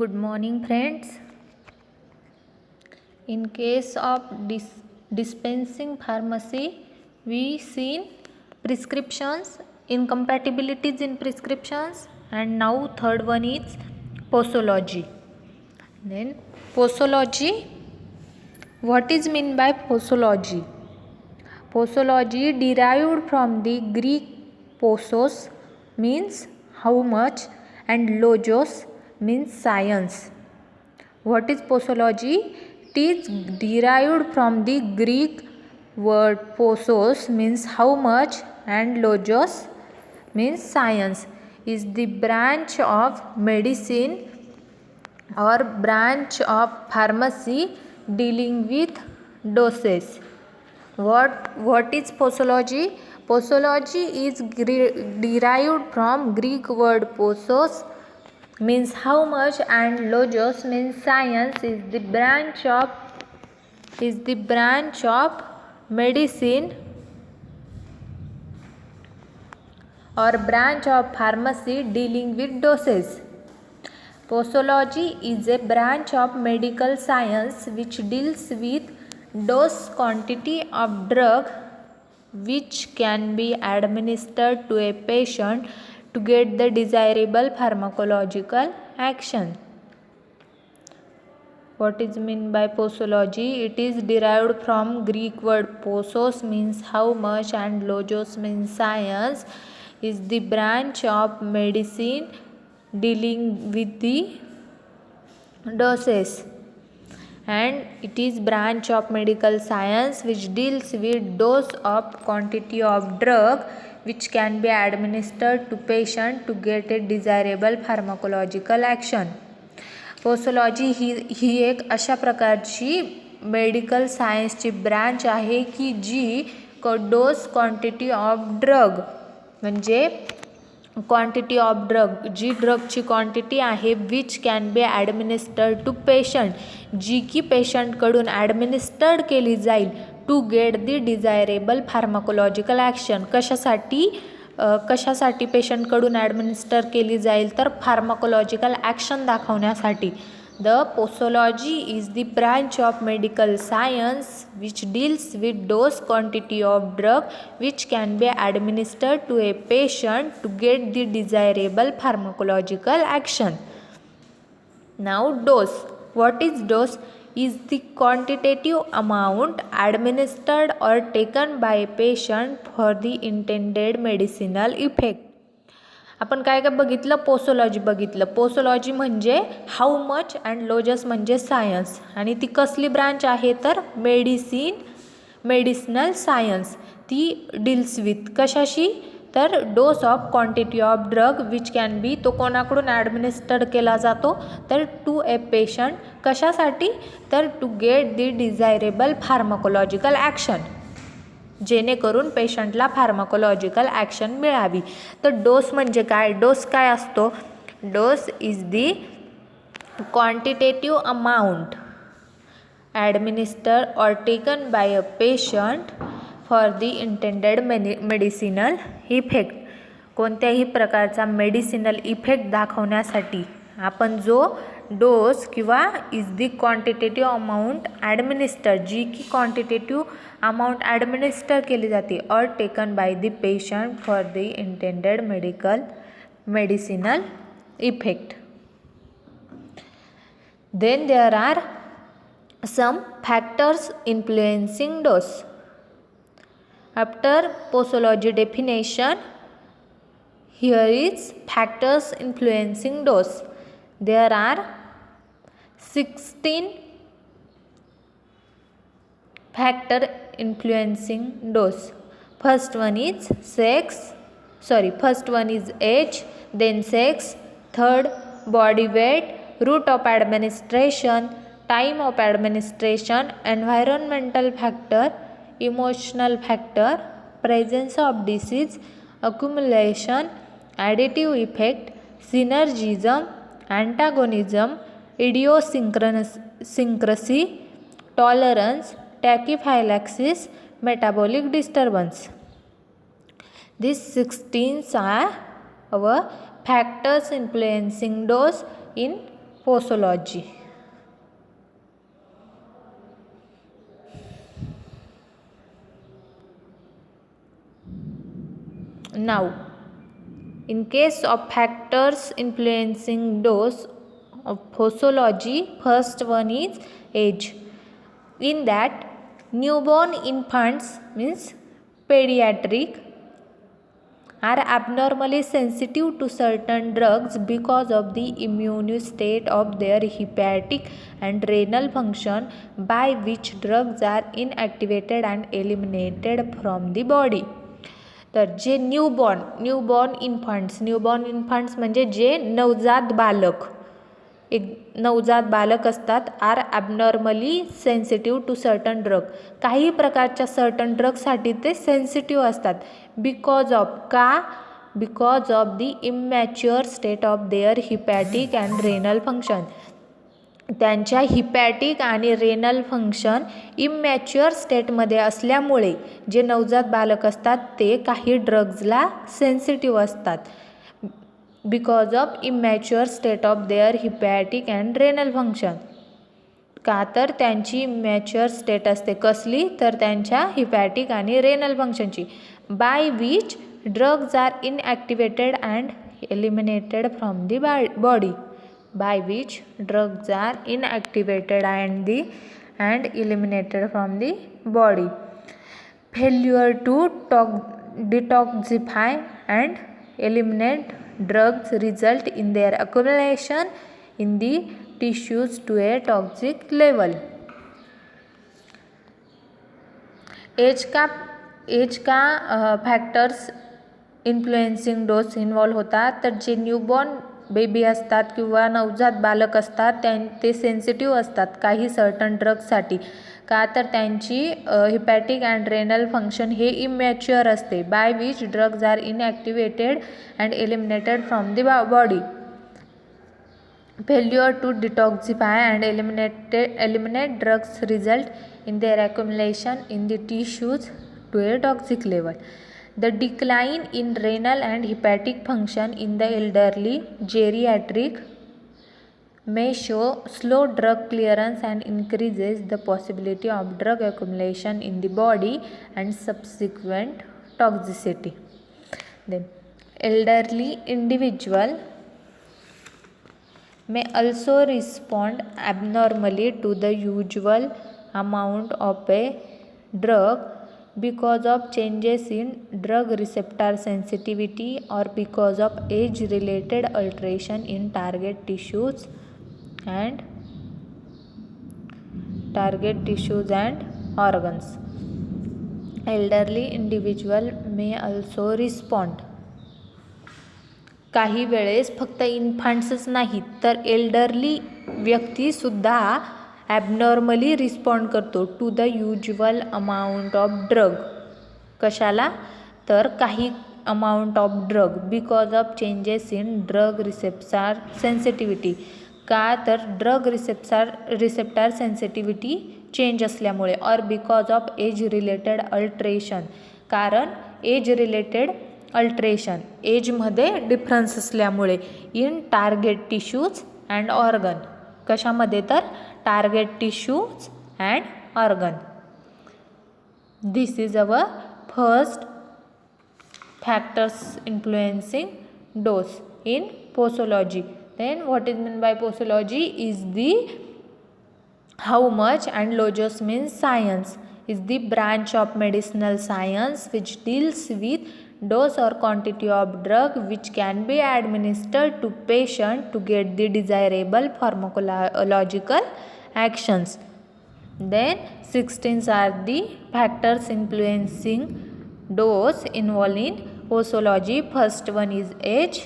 Good morning, friends. In case of dispensing pharmacy, we seen prescriptions, incompatibilities in prescriptions, and now third one is posology. Then posology. What is mean by posology? Posology derived from the Greek posos means how much and logos means science. What is posology? It is derived from the Greek word posos means how much and logos means science. Is the branch of medicine or branch of pharmacy dealing with doses. What is posology? Posology is derived from Greek word posos means how much and logos means science. Is the branch of medicine or branch of pharmacy dealing with doses. Posology is a branch of medical science which deals with dose quantity of drug which can be administered to a patient to get the desirable pharmacological action. What is meant by posology? It is derived from Greek word posos means how much and logos means science. Is the branch of medicine dealing with the doses, and it is branch of medical science which deals with dose of quantity of drug which can be administered to patient to get a desirable pharmacological action. Posology ही एक अशा प्रकारची medical सायन्सची branch आहे की जी dose quantity of drug म्हणजे quantity of drug जी ड्रगची क्वांटिटी आहे which can be administered to patient जी की पेशंटकडून ॲडमिनिस्टर्ड केली जाईल to get the desirable pharmacological action. कशासाठी पेशंटकडून ॲडमिनिस्टर केली जाईल तर फार्माकोलॉजिकल ॲक्शन दाखवण्यासाठी. The posology is the branch of medical science which deals with dose quantity of drug which can be administered to a patient to get the desirable pharmacological action. Now dose. What is dose? Is the quantitative amount administered or taken by a patient for the intended medicinal effect. आपण काय काय बघितलं? Posology बघितलं. Posology म्हणजे हाऊ much and लॉजस म्हणजे science, आणि ती कसली ब्रांच आहे तर मेडिसिनल सायन्स. ती डील्स विथ कशाशी तर डोस of quantity of drug which can B, तो कोणाकडून ॲडमिनिस्टर्ड केला जातो तर टू ए पेशंट. कशासाठी तर to get the desirable pharmacological action, जेणेकरून पेशंटला फार्माकोलॉजिकल ॲक्शन मिळावी. तर डोस म्हणजे काय? डोस काय असतो? Dose is the quantitative amount administer or taken by a patient for the intended medicinal effect. कोणत्याही प्रकारचा मेडिसिनल इफेक्ट दाखवण्यासाठी आपण जो डोस किंवा is the quantitative amount administer, जी की क्वांटिटेटिव्ह अमाऊंट ॲडमिनिस्टर केली जाते or taken by the patient for the intended medicinal effect. Then there are some factors influencing dose. After posology definition, here is factors influencing dose. There are 16 factor influencing dose. First one is age, then sex, third body weight, route of administration, time of administration, environmental factor, emotional factor, presence of disease, accumulation, additive effect, synergism, antagonism, idiosyncrasy, tolerance, tachyphylaxis, metabolic disturbance. These 16 are our factors influencing dose in posology. Now, in case of factors influencing dose of posology, first one is age. In that, newborn infants means pediatric are abnormally sensitive to certain drugs because of the immune state of their hepatic and renal function, by which drugs are inactivated and eliminated from the body. तर जे newborn infants म्हणजे जे नवजात बालक नवजात बालक असतात are abnormally sensitive to certain drug. काही प्रकारच्या certain ड्रगसाठी ते सेन्सिटिव्ह असतात. Because of the immature state of their hepatic and renal function. त्यांच्या हिपॅटिक आणि रेनल फंक्शन इमॅच्युअर स्टेटमध्ये असल्यामुळे जे नवजात बालक असतात ते काही ड्रग्जला सेन्सिटिव्ह असतात. Because of immature state of their hepatic and renal function. का तर त्यांची इमॅच्युअर स्टेट असते कसली, तर त्यांच्या हिपॅटिक आणि रेनल फंक्शनची. By which drugs are inactivated and eliminated from the body. by which drugs are inactivated and eliminated from the body. Failure to detoxify and eliminate drugs result in their accumulation in the tissues to a toxic level. Age का factors influencing dose involve होतात. तर जे newborn baby असतात किंवा नवजात बालक असतात ते sensitive असतात काही सर्टन ड्रग्ससाठी. का तर त्यांची हिपॅटिक अँड रेनल फंक्शन हे इमॅच्युअर असते. By which drugs are inactivated and eliminated from the body. Failure to detoxify and eliminate drugs result in their accumulation in the tissues to a toxic level. The decline in renal and hepatic function in the elderly geriatric may show slow drug clearance and increases the possibility of drug accumulation in the body and subsequent toxicity. Then, elderly individual may also respond abnormally to the usual amount of a drug because of changes in drug receptor sensitivity or because of age related alteration in target tissues and organs. Elderly individual may also respond. काही वेळेस फक्त इन्फंट्सच नाहीत तर elderly व्यक्तीसुद्धा abnormally respond करतो to the usual amount of drug. कशाला, तर काही amount of drug because of changes in drug receptor sensitivity. का तर ड्रग रिसेप्टर सेन्सिटिव्हिटी चेंज असल्यामुळे. Or because of age related alteration. कारण एज रिलेटेड अल्ट्रेशन एजमध्ये difference असल्यामुळे in target tissues and organ. कशामध्ये, तर target tissues and organ. This is our first factors influencing dose in posology. Then what is mean by posology is the how much and logos means science is the branch of medicinal science which deals with dose or quantity of drug which can be administered to patient to get the desirable pharmacological actions. Then 16 are the factors influencing dose involved in posology. First one is age.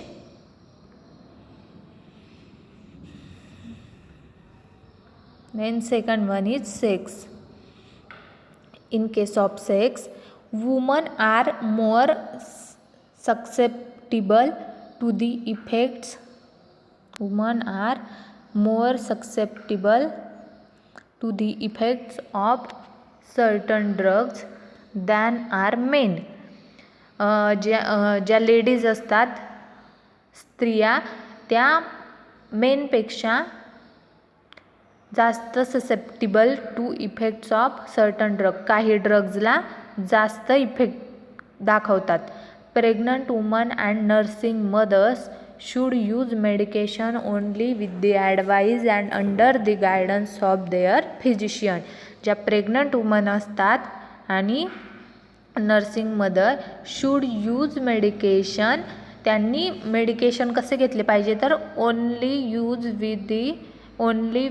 Then second one is sex. In case of sex, women are more susceptible to the effects. Women are more susceptible to the effects of certain drugs than are men. ज्या ladies असतात स्त्रिया त्या मेनपेक्षा जास्त susceptible to effects of certain drug, काही ड्रग्जला जास्त effect दाखवतात. Pregnant woman and nursing mothers should use medication only with the advice and under the guidance of their physician. ज्या प्रेग्नंट वुमन असतात आणि nursing mother should use medication, त्यांनी medication कसे घेतले पाहिजे तर only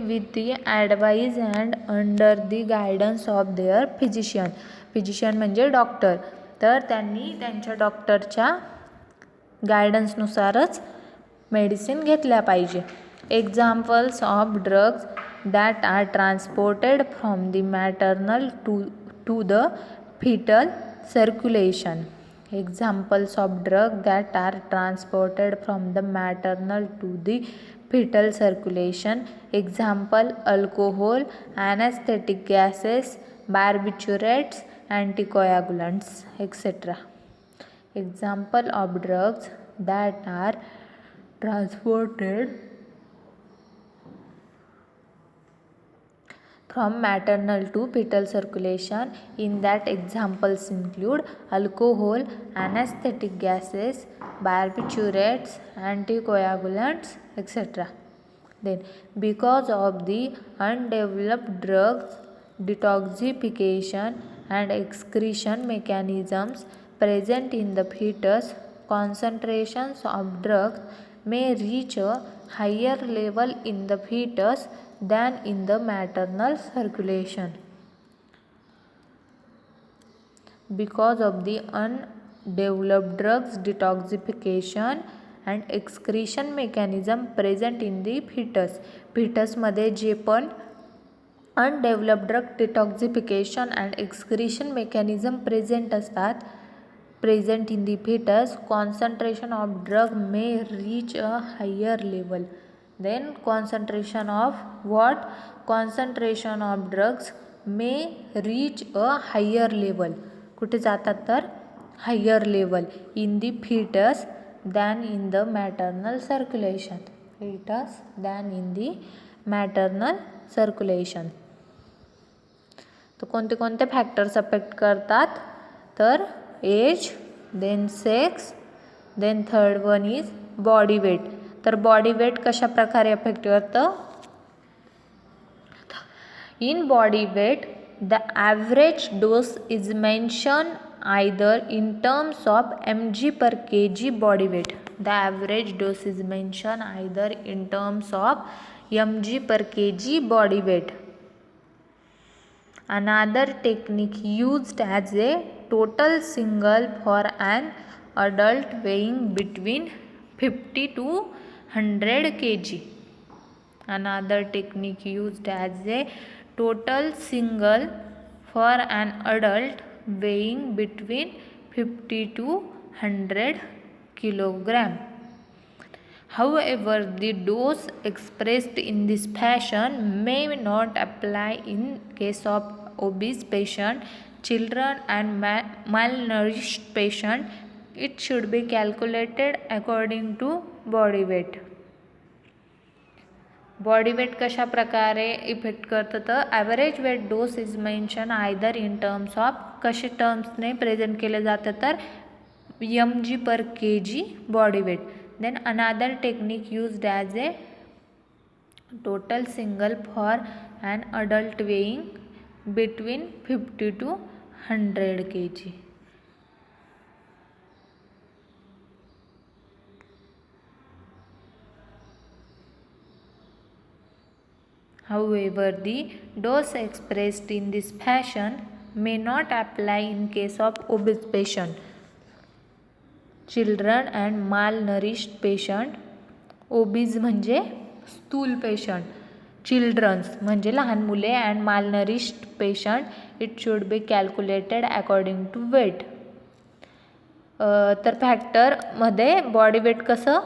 with the advice and under the guidance of their physician. Physician म्हणजे doctor. तर त्यांनी त्यांच्या डॉक्टरच्या गायडन्सनुसारच मेडिसिन घेतल्या पाहिजे. Examples of drugs that are transported from the maternal to the fetal circulation. Examples of drugs that are transported from the maternal to the fetal circulation. Example: alcohol, anesthetic gases, barbiturates, anticoagulants, etc. Example of drugs that are transported from maternal to fetal circulation. In that, examples include alcohol, anesthetic gases, barbiturates, anticoagulants, etc. Then, because of the undeveloped drugs detoxification and excretion mechanisms present in the fetus, concentrations of drugs may reach a higher level in the fetus than in the maternal circulation. Because of the undeveloped drugs detoxification and excretion mechanism present in the fetus. fetusमध्ये जे पण undeveloped drug detoxification and excretion mechanism present असतात, present in the fetus, concentration of drug may reach a higher level. Then concentration of what? Concentration of drugs may reach a higher level. कुठे जातात तर higher level in the fetus than in the maternal circulation. Fetus than in the maternal circulation. तर कोणते कोणते factors affect करतात तर age, then sex, then third one is body weight. तर body weight कशा प्रकारे अफेक्ट करतं? In body weight the average dose is mention either in terms of mg per kg body weight. The average dose is mention either in terms of mg per kg body weight. Another technique used as a total single for an adult weighing between 50 to 100 kg. Another technique used as a total single for an adult weighing between 50 to 100 kilogram. However, the dose expressed in this fashion may not apply in case of obese patient, children and malnourished patient. It should be calculated according to body weight. Body weight कशा प्रकारे effect करतं तर average weight dose is mention either in terms of, कसे टर्म्सने present केले जातं तर mg per kg body weight. Then another technique used as a total single for an adult weighing between 50 to 100 kg. However, the dose expressed in this fashion may not apply in case of obese patient, children and malnourished patient. Obese म्हणजे स्थूल patient, childrens म्हणजे लहान मुले and malnourished patient. It should be calculated according to weight. तर फॅक्टरमध्ये body weight कसं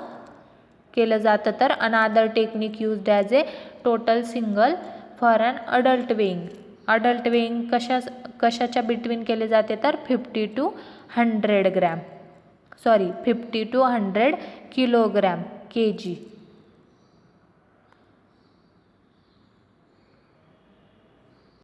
केलं जातं तर another technique used as a total single for an adult weighing. Adult weighing कशाच्या बिटवीन केले जाते तर 50 to 100 gram, 50 to 100 kilogram kg.